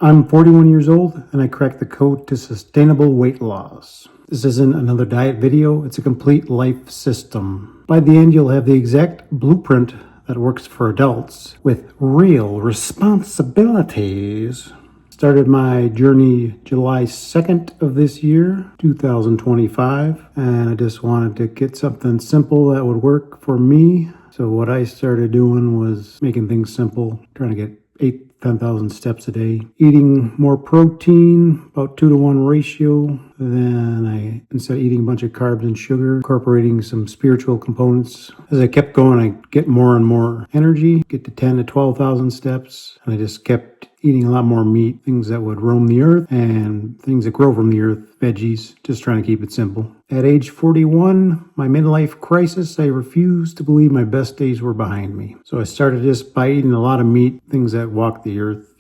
I'm 41 years old and I cracked the code to sustainable weight loss. This isn't another diet video, it's a complete life system. By the end, you'll have the exact blueprint that works for adults with real responsibilities. Started my journey July 2nd of this year, 2025, and I just wanted to get something simple that would work for me. So what I started doing was making things simple, trying to get 10,000 steps a day, eating more protein, about 2-to-1 ratio. Then instead of eating a bunch of carbs and sugar, incorporating some spiritual components. As I kept going, I get more and more energy, get to 10 to 12,000 steps. And I just kept eating a lot more meat, things that would roam the earth and things that grow from the earth, veggies, just trying to keep it simple. At age 41, my midlife crisis, I refused to believe my best days were behind me. So I started just by eating a lot of meat, things that walk the earth,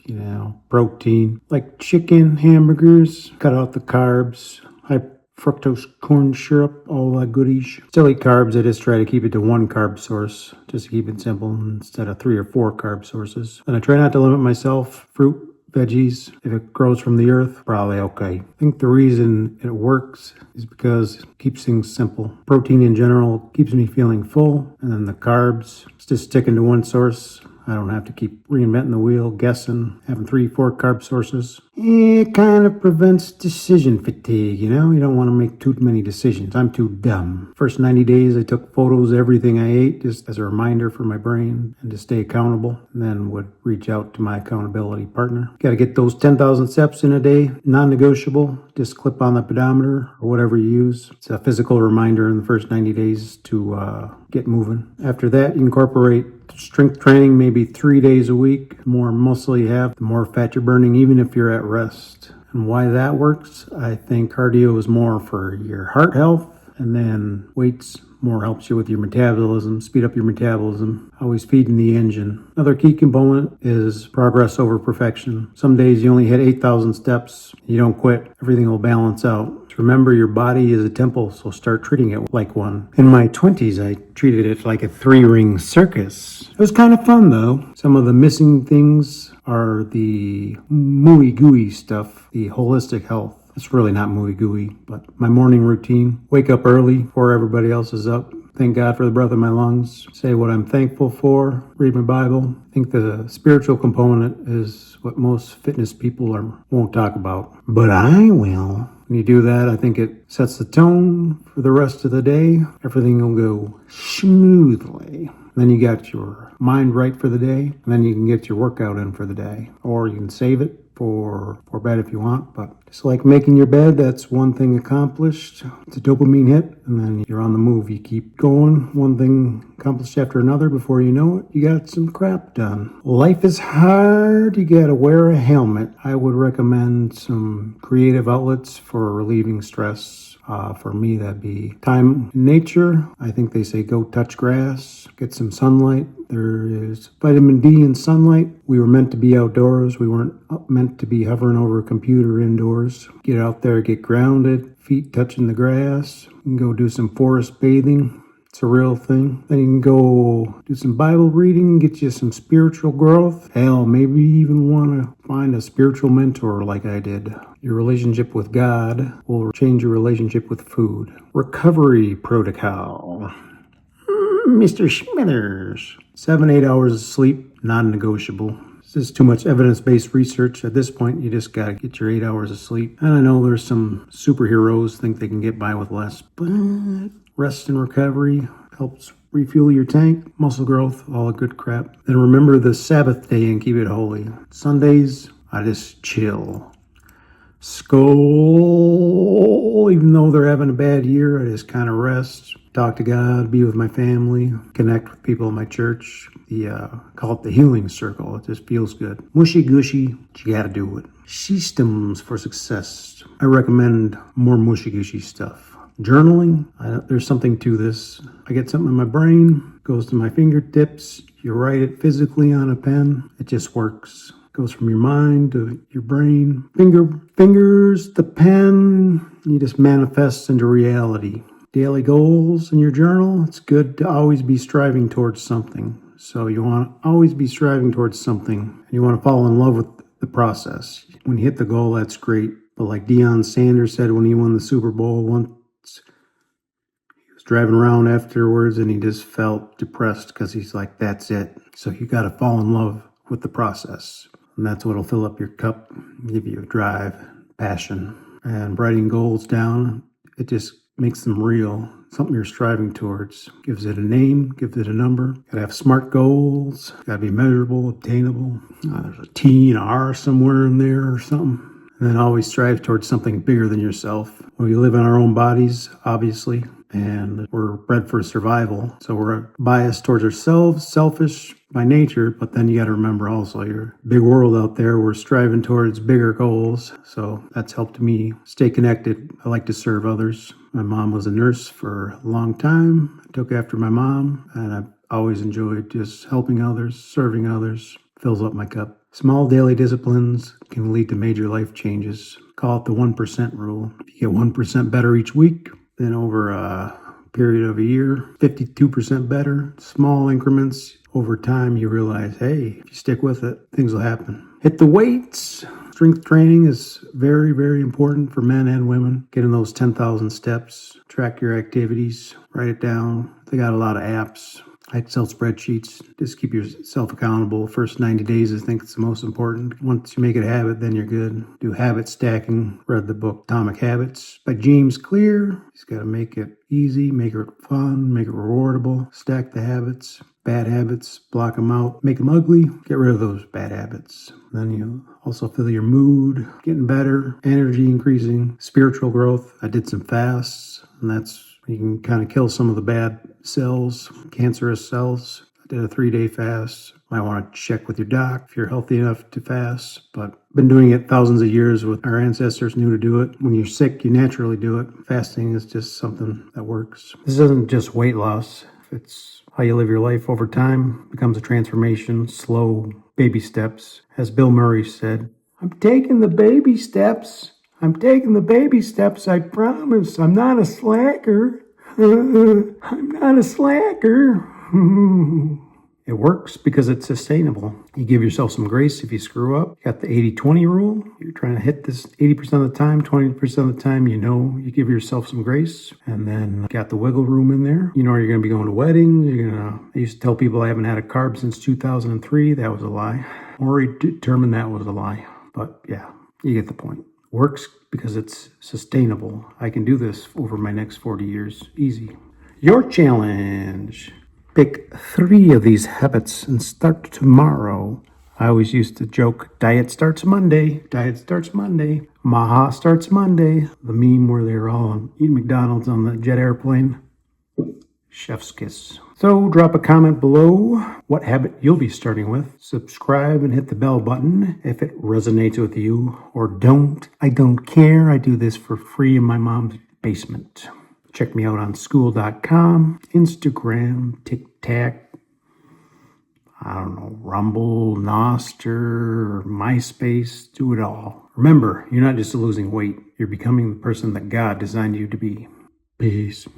protein, like chicken, hamburgers, cut out the carbs, high fructose corn syrup, all that goodies. Still eat carbs, I just try to keep it to one carb source, just to keep it simple instead of 3 or 4 carb sources. And I try not to limit myself. Fruit, veggies, if it grows from the earth, probably okay. I think the reason it works is because it keeps things simple. Protein in general keeps me feeling full, and then the carbs, it's just sticking to one source. I don't have to keep reinventing the wheel, guessing, having 3, 4 carb sources. It kind of prevents decision fatigue, You don't want to make too many decisions. I'm too dumb. First 90 days, I took photos of everything I ate just as a reminder for my brain and to stay accountable, and then would reach out to my accountability partner. Got to get those 10,000 steps in a day, non-negotiable. Just clip on the pedometer or whatever you use. It's a physical reminder in the first 90 days to get moving. After that, you incorporate strength training, maybe 3 days a week. The more muscle you have, the more fat you're burning, even if you're at rest. And why that works, I think cardio is more for your heart health, and then weights more helps you with your metabolism, speed up your metabolism, always feeding the engine. Another key component is progress over perfection. Some days you only hit 8,000 steps, you don't quit, everything will balance out. Remember, your body is a temple, so start treating it like one. In my 20s, I treated it like a 3-ring circus. It was kind of fun, though. Some of the missing things are the mooey gooey stuff, the holistic health. It's really not mooey gooey, but my morning routine. Wake up early before everybody else is up. Thank God for the breath in my lungs. Say what I'm thankful for. Read my Bible. I think the spiritual component is what most fitness people won't talk about. But I will. When you do that, I think it sets the tone for the rest of the day. Everything will go smoothly. Then you got your mind right for the day, and then you can get your workout in for the day. Or you can save it for bed if you want, but just like making your bed, that's one thing accomplished. It's a dopamine hit, and then you're on the move. You keep going, one thing accomplished after another. Before you know it, you got some crap done. Life is hard. You gotta wear a helmet. I would recommend some creative outlets for relieving stress. For me, that'd be time in nature. I think they say go touch grass, get some sunlight. There is vitamin D in sunlight. We were meant to be outdoors. We weren't meant to be hovering over a computer indoors. Get out there, get grounded, feet touching the grass. You can go do some forest bathing. It's a real thing. Then you can go do some Bible reading, get you some spiritual growth. Hell, maybe you even want to find a spiritual mentor like I did. Your relationship with God will change your relationship with food. Recovery protocol. Mr. Smithers. 7-8 hours of sleep, non-negotiable. This is too much evidence-based research. At this point, you just gotta get your 8 hours of sleep. And I know there's some superheroes think they can get by with less, but rest and recovery helps refuel your tank, muscle growth, all the good crap. Then remember the Sabbath day and keep it holy. Sundays, I just chill. Skull, even though they're having a bad year, I just kind of rest, talk to God, be with my family, connect with people in my church. Call it the healing circle. It just feels good. Mushy gushy, but you gotta do it. Systems for success. I recommend more mushy gushy stuff. Journaling, there's something to this. I get something in my brain, goes to my fingertips, you write it physically on a pen, it just works. Goes from your mind to your brain. Fingers, the pen, you just manifest into reality. Daily goals in your journal, it's good to always be striving towards something. So you want to always be striving towards something. You want to fall in love with the process. When you hit the goal, that's great. But like Deion Sanders said when he won the Super Bowl once, he was driving around afterwards and he just felt depressed because he's like, that's it. So you got to fall in love with the process. And that's what'll fill up your cup, give you a drive, passion. And writing goals down, it just makes them real, something you're striving towards. Gives it a name, gives it a number. Gotta have SMART goals, gotta be measurable, obtainable. There's a T and an R somewhere in there or something. And then always strive towards something bigger than yourself. We live in our own bodies, obviously, and we're bred for survival. So we're biased towards ourselves, selfish by nature, but then you got to remember also your big world out there. We're striving towards bigger goals. So that's helped me stay connected. I like to serve others. My mom was a nurse for a long time. I took after my mom, and I've always enjoyed just helping others, serving others. Fills up my cup. Small daily disciplines can lead to major life changes. Call it the 1% rule. If you get 1% better each week, then over a period of a year, 52% better. Small increments. Over time, you realize, hey, if you stick with it, things will happen. Hit the weights. Strength training is very, very important for men and women. Getting those 10,000 steps. Track your activities. Write it down. They got a lot of apps. Excel spreadsheets. Just keep yourself accountable. First 90 days, I think it's the most important. Once you make it a habit, then you're good. Do habit stacking. Read the book Atomic Habits by James Clear. He's got to make it easy, make it fun, make it rewardable. Stack the habits. Bad habits, block them out, make them ugly, get rid of those bad habits. Then you also feel your mood getting better, energy increasing, spiritual growth. I did some fasts, and that's you can kind of kill some of the bad cells, cancerous cells. I did a 3-day fast. Might want to check with your doc if you're healthy enough to fast, but been doing it thousands of years. With our ancestors knew to do it. When you're sick, you naturally do it. Fasting is just something that works. This isn't just weight loss. It's how you live your life over time. It becomes a transformation, slow, baby steps. As Bill Murray said, I'm taking the baby steps. I'm taking the baby steps, I promise. I'm not a slacker. I'm not a slacker. It works because it's sustainable. You give yourself some grace if you screw up. You got the 80-20 rule. You're trying to hit this 80% of the time, 20% of the time, you give yourself some grace. And then you got the wiggle room in there. You know you're going to be going to weddings. I used to tell people I haven't had a carb since 2003. That was a lie. Already determined that was a lie. But yeah, you get the point. Works because it's sustainable. I can do this over my next 40 years. Easy. Your challenge. Pick 3 of these habits and start tomorrow. I always used to joke, diet starts Monday. Diet starts Monday. Maha starts Monday. The meme where they're all eating McDonald's on the jet airplane. Chef's kiss. So drop a comment below what habit you'll be starting with. Subscribe and hit the bell button if it resonates with you. Or don't. I don't care. I do this for free in my mom's basement. Check me out on school.com, Instagram, TikTok, Rumble, Nostr, MySpace, do it all. Remember, you're not just losing weight. You're becoming the person that God designed you to be. Peace.